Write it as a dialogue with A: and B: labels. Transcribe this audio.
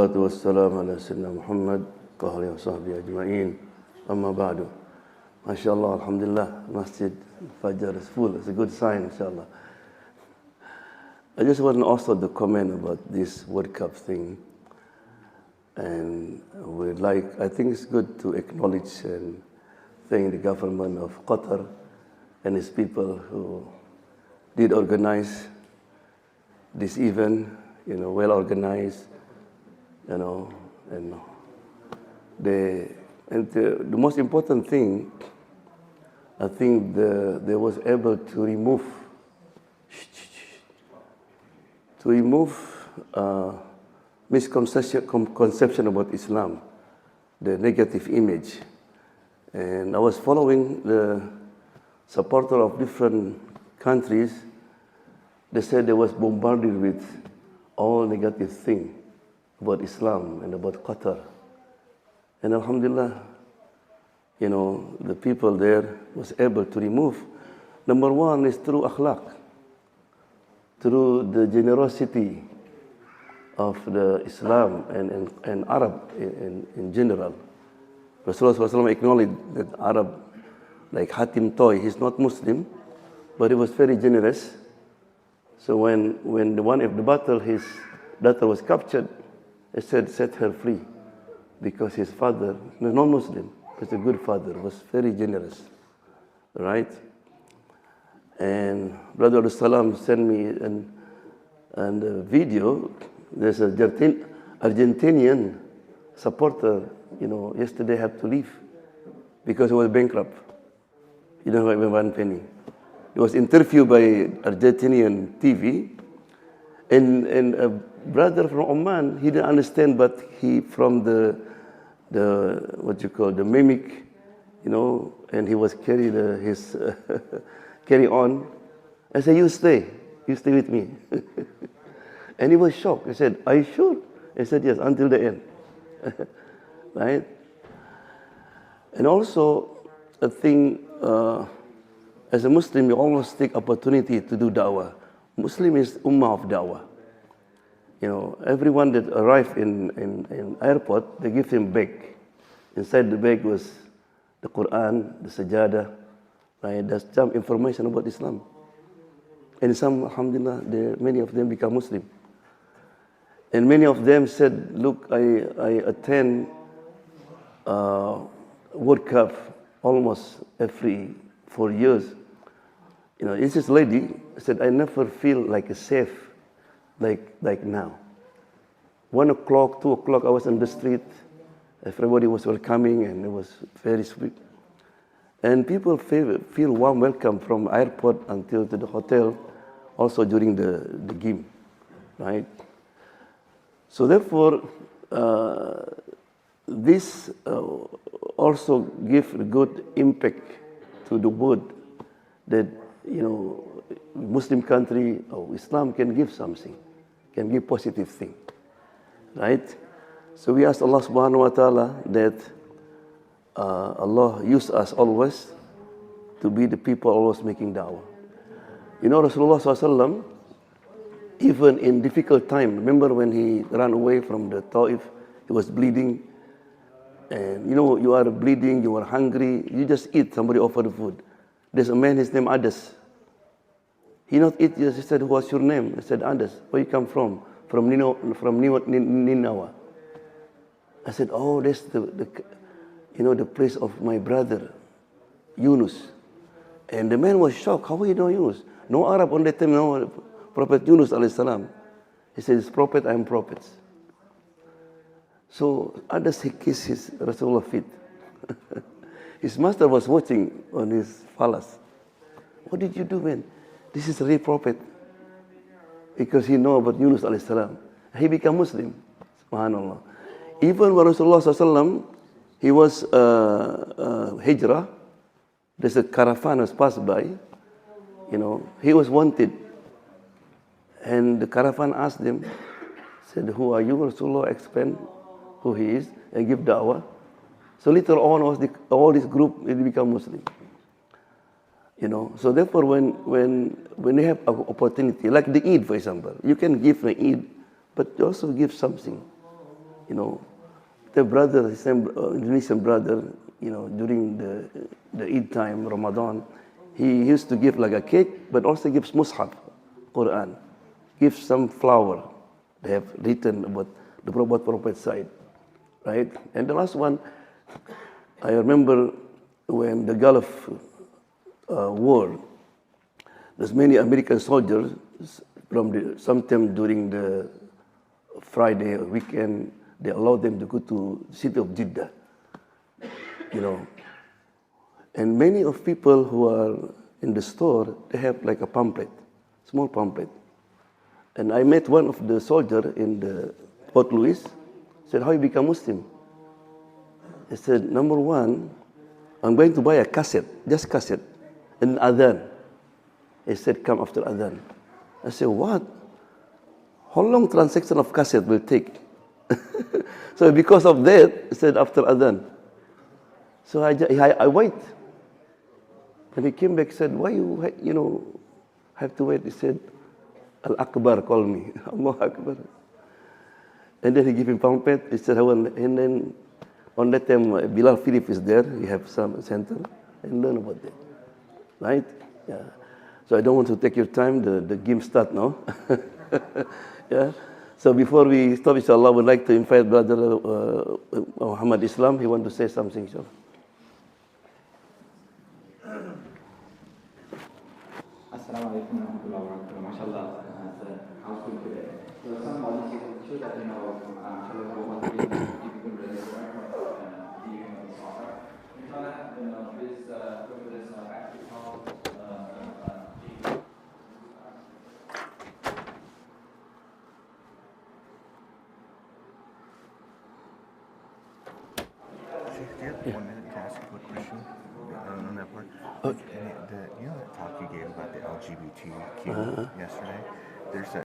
A: والسلام على سيدنا محمد وآله وصحبه أجمعين أما بعد. MashaAllah, Alhamdulillah, Masjid Fajr is full. It's a good sign, inshallah. I just want also to comment about this World Cup thing. And I think it's good to acknowledge and thank the government of Qatar and its people who did organize this event, well organized, and the most important thing, I think they was able to remove misconception about Islam, the negative image. And I was following the supporter of different countries. They said they was bombarded with all negative things about Islam and about Qatar. And Alhamdulillah, the people there was able to remove. Number one is through akhlaq, through the generosity of the Islam and Arab in general. Rasulullah acknowledged that Arab, like Hatim Toy, he's not Muslim, but he was very generous. So when the one of the battle, his daughter was captured, he said, set her free, because his father, non-Muslim, was a good father, was very generous, right? And Brother Abdul Salam sent me a video. There's an Argentinian supporter, yesterday had to leave because he was bankrupt. He didn't have one penny. He was interviewed by Argentinian TV, and a brother from Oman, he didn't understand, but he from the mimic, and he was carry on. I said, you stay with me. And he was shocked. He said, are you sure? I said, yes, until the end. Right? And also, I think, as a Muslim, you always take opportunity to do da'wah. Muslim is ummah of da'wah. Everyone that arrived in airport, they give him bag. Inside the bag was the Quran, the Sajadah, right? There's some information about Islam. And some, alhamdulillah, many of them become Muslim. And many of them said, look, I attend World Cup almost every 4 years. This lady said, I never feel like a safe like now. 1 o'clock, 2 o'clock, I was on the street. Everybody was welcoming, and it was very sweet. And people feel warm welcome from airport until to the hotel, also during the game, right? So therefore, this also gives a good impact to the world that, Muslim country or Islam can give something, can give positive thing, right? So we ask Allah subhanahu wa ta'ala that Allah use us always to be the people always making da'wah. Rasulullah SAW, even in difficult time, remember when he ran away from the Taif, he was bleeding. And you are bleeding, you are hungry, you just eat, somebody offered food. There's a man, his name Adas. He not eat, he said, what's your name? I said, Adas. Where you come from? From Ninawa. I said, oh, that's the place of my brother, Yunus. And the man was shocked. How you know Yunus? No Arab on that time, no Prophet Yunus alayhi salam. He says, prophet, I am prophet. So Adas, he kissed his Rasulullah feet. His master was watching on his palace. What did you do, man? This is a real prophet. Because he know about Yunus alayhi salam. He became Muslim. Subhanallah. Even when Rasulullah SAW, he was hijrah, there's a caravan was passed by, he was wanted. And the caravan asked them, said, who are you? Rasulullah explained who he is and give da'wah. So later on, all this group, they become Muslim. So therefore, when you have an opportunity, like the Eid, for example, you can give the Eid, but you also give something. you know, the brother, the same Indonesian brother, you know, during the Eid time, Ramadan, he used to give like a cake, but also gives mushaf, Quran, gives some flower. They have written about the Prophet side, right? And the last one, I remember when the Gulf War, there's many American soldiers from sometime during the Friday or weekend, they allowed them to go to the city of Jeddah, you know. And many of people who are in the store, they have like a pamphlet, small pamphlet. And I met one of the soldier in the Port Louis, said, how you become Muslim? He said, number one, I'm going to buy a cassette, just cassette, and adhan. He said, come after adhan. I said, what? How long transaction of cassette will take? So because of that, he said, after adhan. So I wait. And he came back and said, why you have to wait? He said, Al-Akbar called me. Allah Akbar. And then he gave him pamphlet. He said, and then on that time, Bilal Philip is there. He have some center and learn about that. Right? Yeah. So I don't want to take your time. The game start now. Yeah. So before we stop, inshallah, I would like to invite Brother Muhammad Islam. He want to say something, inshallah.
B: Assalamualaikum warahmatullahi wabarakatuh. Mashallah, it's a housefull today. So some policies show that mashallah, what we people really dealing with this offer. Inshallah, this actually called
C: Do you have 1 minute to ask a quick question on that part? You know that talk you gave about the LGBTQ yesterday? There's a